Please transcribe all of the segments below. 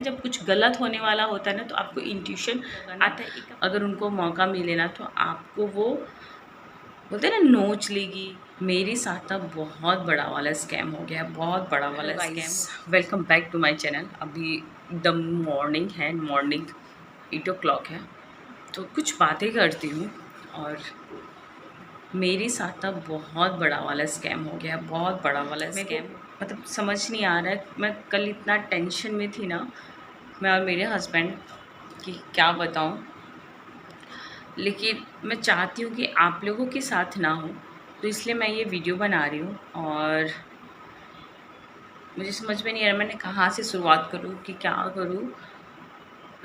जब कुछ गलत होने वाला होता है ना तो आपको इंट्यूशन आता है। अगर उनको मौका मिले ना तो आपको वो बोलते हैं ना नोच लेगी। मेरे साथ ना बहुत बड़ा वाला स्कैम हो गया, बहुत बड़ा वाला scam. Welcome back to my channel. अभी द मॉर्निंग है, मॉर्निंग 8 o'clock है, तो कुछ बातें करती हूँ और मेरे साथ ना बहुत बड़ा वाला स्कैम हो गया, बहुत बड़ा वाला स्कैम। मतलब समझ नहीं आ रहा है, मैं कल इतना टेंशन में थी ना, मैं और मेरे हस्बैंड, कि क्या बताऊँ। लेकिन मैं चाहती हूँ कि आप लोगों के साथ ना हो, तो इसलिए मैं ये वीडियो बना रही हूँ। और मुझे समझ में नहीं आ रहा मैंने कहाँ से शुरुआत करूँ कि क्या करूँ।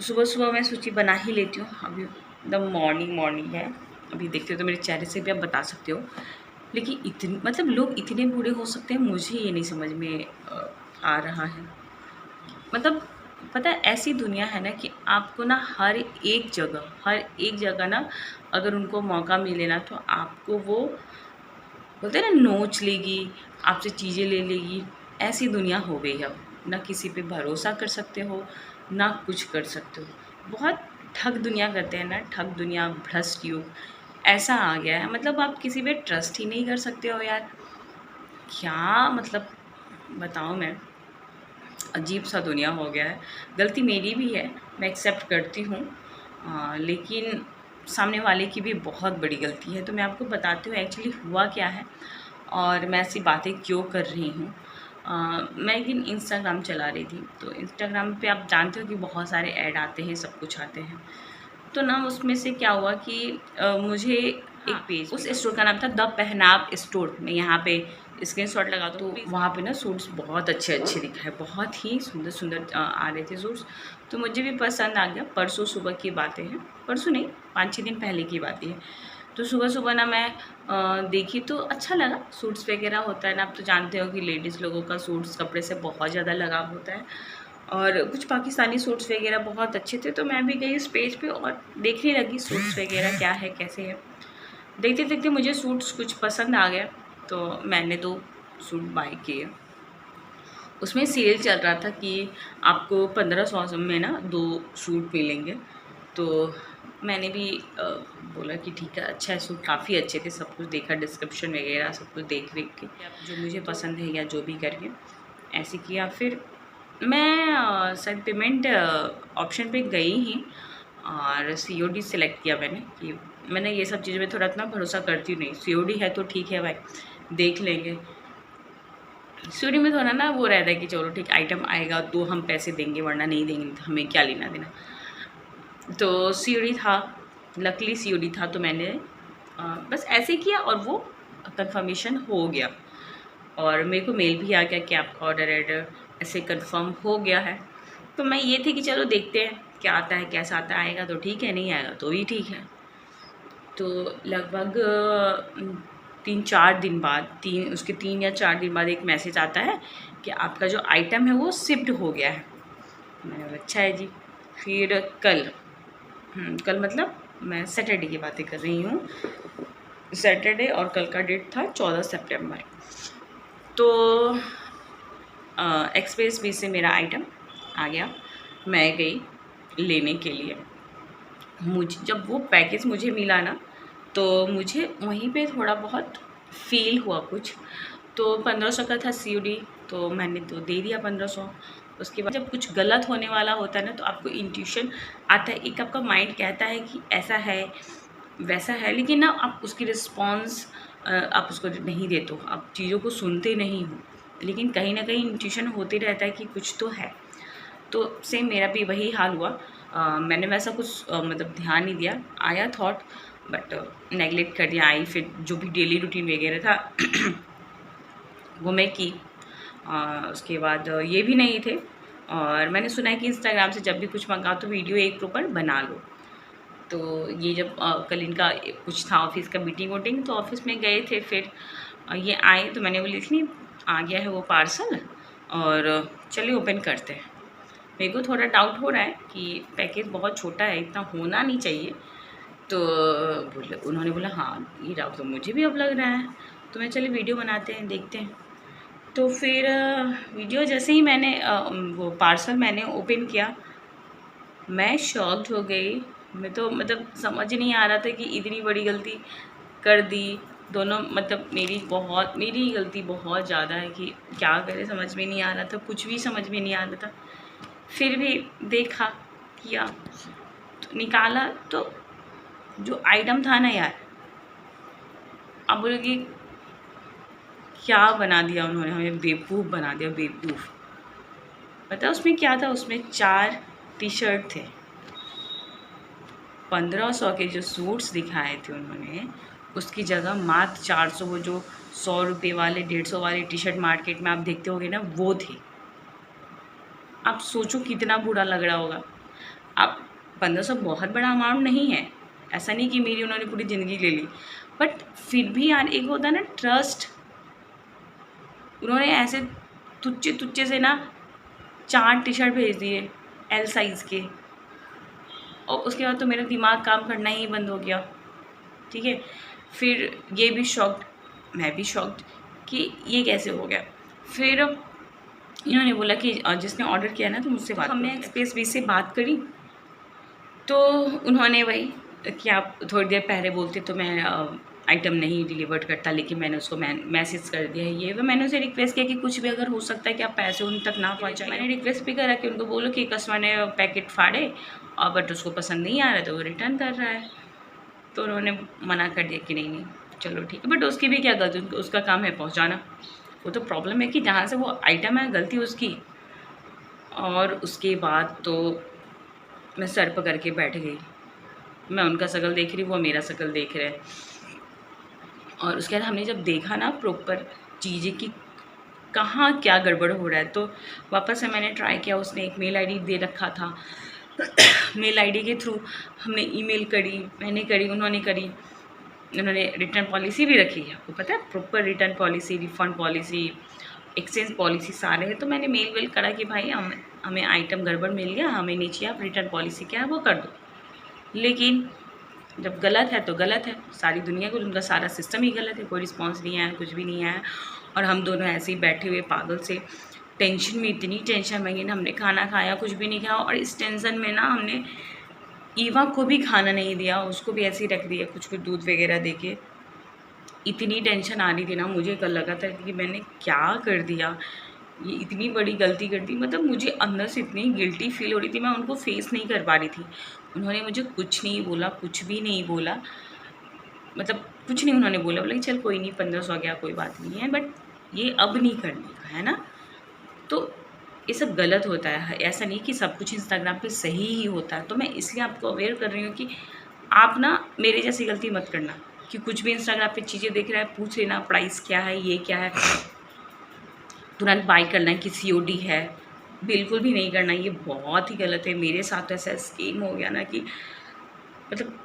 सुबह सुबह मैं सूची बना ही लेती हूँ। अभी द मॉर्निंग है, अभी देखते हो तो मेरे चेहरे से भी आप बता सकते हो। लेकिन इतने मतलब लोग इतने बूढ़े हो सकते हैं, मुझे ये नहीं समझ में आ रहा है। मतलब पता है, ऐसी दुनिया है ना कि आपको ना हर एक जगह ना, अगर उनको मौका मिले ना तो आपको वो बोलते हैं ना नोच लेगी, आपसे चीज़ें ले लेगी। ऐसी दुनिया हो गई है अब। ना किसी पे भरोसा कर सकते हो, ना कुछ कर सकते हो। बहुत ठग दुनिया करते हैं ना, ठग दुनिया, भ्रष्ट युग ऐसा आ गया है। मतलब आप किसी पे ट्रस्ट ही नहीं कर सकते हो यार। क्या मतलब बताऊँ मैं, अजीब सा दुनिया हो गया है। गलती मेरी भी है, मैं एक्सेप्ट करती हूँ, लेकिन सामने वाले की भी बहुत बड़ी गलती है। तो मैं आपको बताती हूँ एक्चुअली हुआ क्या है और मैं ऐसी बातें क्यों कर रही हूँ। मैं एक दिन इंस्टाग्राम चला रही थी, तो इंस्टाग्राम पे आप जानते हो कि बहुत सारे ऐड आते हैं, सब कुछ आते हैं। तो ना उसमें से क्या हुआ कि मुझे एक पेज, उस स्टोर का नाम था द पहनाव स्टोर। मैं यहाँ पे स्क्रीनशॉट लगा दूँ, तो वहाँ पे ना सूट्स बहुत अच्छे अच्छे दिखाए, बहुत ही सुंदर सुंदर आ रहे थे सूट्स। तो मुझे भी पसंद आ गया। परसों सुबह की बातें हैं, परसों नहीं 5-6 दिन पहले की बातें हैं। तो सुबह सुबह ना मैं देखी तो अच्छा लगा। सूट्स वगैरह होता है ना, आप तो जानते हो कि लेडीज़ लोगों का सूट्स कपड़े से बहुत ज़्यादा लगाव होता है। और कुछ पाकिस्तानी सूट्स वगैरह बहुत अच्छे थे, तो मैं भी गई उस पेज पे और देखने लगी सूट्स वगैरह क्या है कैसे है। देखते देखते मुझे सूट्स कुछ पसंद आ गया, तो मैंने 2 सूट बाय किए। उसमें सेल चल रहा था कि आपको 1500 में ना 2 सूट मिलेंगे। तो मैंने भी बोला कि ठीक है, अच्छा है, सूट काफ़ी अच्छे थे। सब कुछ देखा, डिस्क्रिप्शन वगैरह सब कुछ देख के जो मुझे पसंद है या जो भी करके ऐसे किया। फिर मैं शायद पेमेंट ऑप्शन पे गई ही और सीओडी सेलेक्ट किया मैंने। कि मैंने ये सब चीज़ों में थोड़ा इतना भरोसा करती हूँ नहीं। सीओडी है तो ठीक है भाई, देख लेंगे। सीओडी में थोड़ा ना वो रहता है कि चलो ठीक, आइटम आएगा तो हम पैसे देंगे, वरना नहीं देंगे तो हमें क्या लेना देना। तो सीओडी था, लकीली सीओडी था, तो मैंने बस ऐसे किया और वो कंफर्मेशन हो गया। और मेरे को मेल भी आ गया कि आपका ऑर्डर ऐसे कंफर्म हो गया है। तो मैं ये थी कि चलो देखते हैं क्या आता है, कैसा आता है, आएगा तो ठीक है, नहीं आएगा तो भी ठीक है। तो लगभग 3-4 दिन बाद, उसके 3 या 4 दिन बाद एक मैसेज आता है कि आपका जो आइटम है वो शिफ्ट हो गया है। मैंने बोला अच्छा है जी। फिर कल मतलब मैं सैटरडे की बातें कर रही हूँ, सैटरडे, और कल का डेट था 14 सितंबर। तो एक्सप्रेस वे से मेरा आइटम आ गया। मैं गई लेने के लिए। मुझे जब वो पैकेज मुझे मिला ना, तो मुझे वहीं पे थोड़ा बहुत फ़ील हुआ कुछ। तो 1500 का था सीओडी, तो मैंने तो दे दिया 1500। उसके बाद जब कुछ गलत होने वाला होता है ना तो आपको इंट्यूशन आता है, एक आपका माइंड कहता है कि ऐसा है वैसा है, लेकिन ना आप उसकी रिस्पॉन्स आप उसको नहीं देते हो, आप चीज़ों को सुनते नहीं हो। लेकिन कहीं ना कहीं इंट्यूशन होते रहता है कि कुछ तो है। तो सेम मेरा भी वही हाल हुआ। मैंने वैसा कुछ मतलब ध्यान नहीं दिया, आया थॉट, बट नेगलेक्ट कर दिया। आई फिर जो भी डेली रूटीन वगैरह था वो मैं की। उसके बाद ये भी नहीं थे। और मैंने सुना है कि इंस्टाग्राम से जब भी कुछ मंगाओ तो वीडियो एक प्रॉपर बना लो। तो ये जब कल इनका कुछ था ऑफिस का मीटिंग वोटिंग, तो ऑफिस में गए थे। फिर ये आए तो मैंने बोली थी आ गया है वो पार्सल, और चलिए ओपन करते हैं। मेरे को थोड़ा डाउट हो रहा है कि पैकेज बहुत छोटा है, इतना होना नहीं चाहिए। तो उन्होंने बोला हाँ, ये डाउट तो मुझे भी अब लग रहा है। तो मैं चलिए वीडियो बनाते हैं, देखते हैं। तो फिर वीडियो जैसे ही मैंने वो पार्सल मैंने ओपन किया, मैं शॉक्ड हो गई। मैं तो मतलब समझ नहीं आ रहा था कि इतनी बड़ी गलती कर दी। दोनों मतलब मेरी गलती बहुत ज़्यादा है कि क्या करें, समझ में नहीं आ रहा था, कुछ भी समझ में नहीं आ रहा था। फिर भी देखा, किया, तो निकाला, तो जो आइटम था ना यार, अब बोलोगे क्या बना दिया उन्होंने, हमें बेवकूफ़ बना दिया, बेवकूफ़। पता उसमें क्या था? उसमें 4 टी शर्ट थे। 1500 के जो सूट्स दिखाए थे उन्होंने, उसकी जगह मात्र 400, वो जो 100 रुपये वाले 150 वाले टी शर्ट मार्केट में आप देखते होगे ना, वो थे। आप सोचो कितना बुरा लग रहा होगा। अब 1500 बहुत बड़ा अमाउंट नहीं है, ऐसा नहीं कि मेरी उन्होंने पूरी ज़िंदगी ले ली, बट फिर भी यार एक होता है ना ट्रस्ट। उन्होंने ऐसे तुच्चे तुच्चे से ना 4 टी शर्ट भेज दिए एल साइज़ के, और उसके बाद तो मेरा दिमाग काम करना ही बंद हो गया। ठीक है, फिर ये भी शॉक्ड, मैं भी शॉक्ड कि ये कैसे हो गया। फिर इन्होंने बोला कि जिसने ऑर्डर किया ना, तो मुझसे बात, हमने एक्सप्रेस वे से बात करी, तो उन्होंने वही कि आप थोड़ी देर पहले बोलते तो मैं आइटम नहीं डिलीवर्ड करता, लेकिन मैंने उसको मैसेज कर दिया है ये वो। मैंने उसे रिक्वेस्ट किया कि कुछ भी अगर हो सकता है कि आप पैसे उन तक ना पहुँचाएं। मैंने रिक्वेस्ट भी करा कि उनको बोलो कि कस्टमर ने पैकेट फाड़े और बट उसको पसंद नहीं आ रहा तो वो रिटर्न कर रहा है। तो उन्होंने मना कर दिया कि नहीं नहीं चलो ठीक है, बट उसकी भी क्या गलती, उसका काम है पहुँचाना। वो तो प्रॉब्लम है कि जहाँ से वो आइटम है गलती उसकी। और उसके बाद तो मैं सर पकड़ के बैठ गई। मैं उनका शकल देख रही, वो मेरा शकल देख रहे हैं। और उसके बाद हमने जब देखा ना प्रॉपर चीज़ें कि कहाँ क्या गड़बड़ हो रहा है, तो वापस से मैंने ट्राई किया। उसने एक मेल आईडी दे रखा था मेल आईडी के थ्रू हमने ईमेल करी, मैंने करी, उन्होंने करी। उन्होंने रिटर्न पॉलिसी भी रखी है, आपको पता है, proper return policy, refund policy, exchange policy सारे हैं। तो मैंने मेल वेल करा कि भाई हमें आइटम गड़बड़ मिल गया, हमें नहीं चाहिए, आप रिटर्न पॉलिसी क्या है वो कर दो। लेकिन जब गलत है तो गलत है, सारी दुनिया को, उनका सारा सिस्टम ही गलत है, कोई रिस्पांस नहीं आया, कुछ भी नहीं आया। और हम दोनों ऐसे ही बैठे हुए पागल से टेंशन में, इतनी टेंशन में ना, हमने खाना खाया, कुछ भी नहीं खाया। और इस टेंशन में ना हमने ईवा को भी खाना नहीं दिया, उसको भी ऐसे ही रख दिया कुछ कुछ दूध वगैरह दे के। इतनी टेंशन आ रही थी ना मुझे, कल लगा था कि मैंने क्या कर दिया, ये इतनी बड़ी गलती कर दी। मतलब मुझे अंदर से इतनी गिल्टी फील हो रही थी, मैं उनको फेस नहीं कर पा रही थी। उन्होंने मुझे कुछ नहीं बोला, कुछ भी नहीं बोला, मतलब कुछ नहीं उन्होंने बोला। बोला कि चल कोई नहीं, 1500 गया, कोई बात नहीं है, बट ये अब नहीं करने का है ना। तो ये सब गलत होता है, ऐसा नहीं कि सब कुछ इंस्टाग्राम पे सही ही होता है। तो मैं इसलिए आपको अवेयर कर रही हूँ कि आप ना मेरे जैसी गलती मत करना कि कुछ भी इंस्टाग्राम पे चीज़ें देख रहा है, पूछ लेना प्राइस क्या है, ये क्या है, तुरंत बाई करना है कि COD है, बिल्कुल भी नहीं करना। ये बहुत ही गलत है। मेरे साथ तो ऐसा स्कीम हो गया ना कि मतलब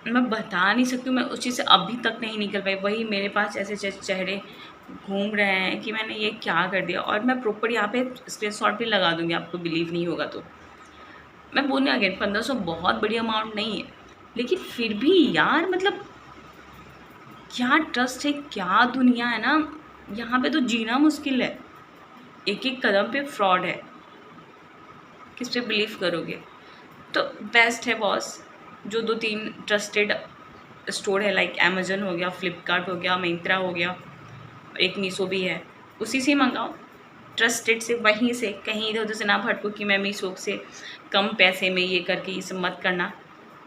मैं बता नहीं सकती हूँ, मैं उस चीज़ से अभी तक नहीं निकल पाई। वही मेरे पास ऐसे चेहरे घूम रहे हैं कि मैंने ये क्या कर दिया। और मैं प्रॉपर यहाँ पे स्क्रीनशॉट भी लगा दूँगी, आपको बिलीव नहीं होगा तो। मैं बोलने अगेन 1500 बहुत बड़ी अमाउंट नहीं है, लेकिन फिर भी यार मतलब क्या ट्रस्ट है, क्या दुनिया है ना, यहाँ पे तो जीना मुश्किल है। एक एक कदम पे फ्रॉड है, किस पे बिलीव करोगे। तो बेस्ट है बॉस, जो 2-3 ट्रस्टेड स्टोर है, लाइक अमेजन हो गया, फ्लिपकार्ट हो गया, मिंत्रा हो गया, एक मीशो भी है, उसी से मंगाओ, ट्रस्टेड से, वहीं से। कहीं इधर उधर से ना भटको कि मैं मीशो से कम पैसे में ये करके, ये सब मत करना।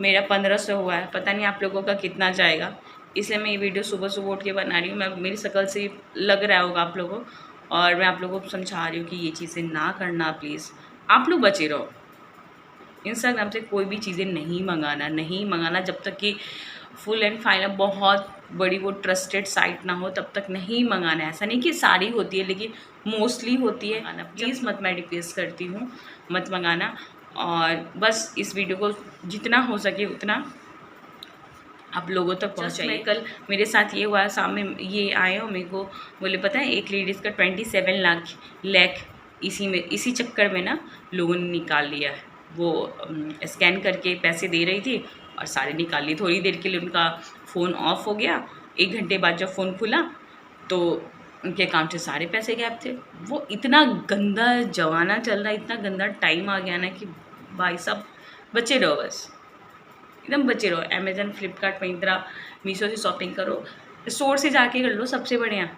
मेरा 1500 हुआ है, पता नहीं आप लोगों का कितना जाएगा, इसलिए मैं ये वीडियो सुबह सुबह उठ के बना रही हूँ। मैं, मेरी शक्ल से लग रहा होगा आप लोगों, और मैं आप लोगों को समझा रही हूँ कि ये चीज़ें ना करना प्लीज़। आप लोग बचे रहो, इंस्टाग्राम से कोई भी चीज़ें नहीं मंगाना जब तक कि फुल एंड फाइनल बहुत बड़ी वो ट्रस्टेड साइट ना हो, तब तक नहीं मंगाना है। ऐसा नहीं कि सारी होती है, लेकिन मोस्टली होती है। प्लीज़ मत, मैं रिक्वेस्ट करती हूँ, मत मंगाना। और बस इस वीडियो को जितना हो सके उतना आप लोगों तक पहुँचाइए। कल मेरे साथ ये हुआ, सामने ये आए और मेरे को बोले पता है एक लेडीज़ का 27 लाख इसी चक्कर में ना लोगों ने निकाल लिया है। वो स्कैन करके पैसे दे रही थी और सारे निकाल ली। थोड़ी देर के लिए उनका फ़ोन ऑफ हो गया, 1 घंटे बाद जब फ़ोन खुला तो उनके अकाउंट से सारे पैसे गायब थे। वो इतना गंदा ज़माना चल रहा है, इतना गंदा टाइम आ गया ना कि भाई साहब बचे रहो, बस एकदम बचे रहो। अमेज़न, फ्लिपकार्ट, मिंत्रा, मीशो से शॉपिंग करो, स्टोर से जाके कर लो, सबसे बढ़िया।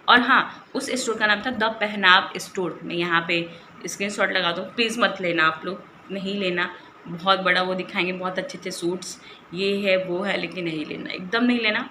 और हाँ, उस स्टोर का नाम था द पहनाव स्टोर। मैं यहाँ पे स्क्रीनशॉट लगा दूँ, प्लीज़ मत लेना, आप लोग नहीं लेना। बहुत बड़ा वो दिखाएंगे, बहुत अच्छे अच्छे सूट्स, ये है वो है, लेकिन नहीं लेना, एकदम नहीं लेना।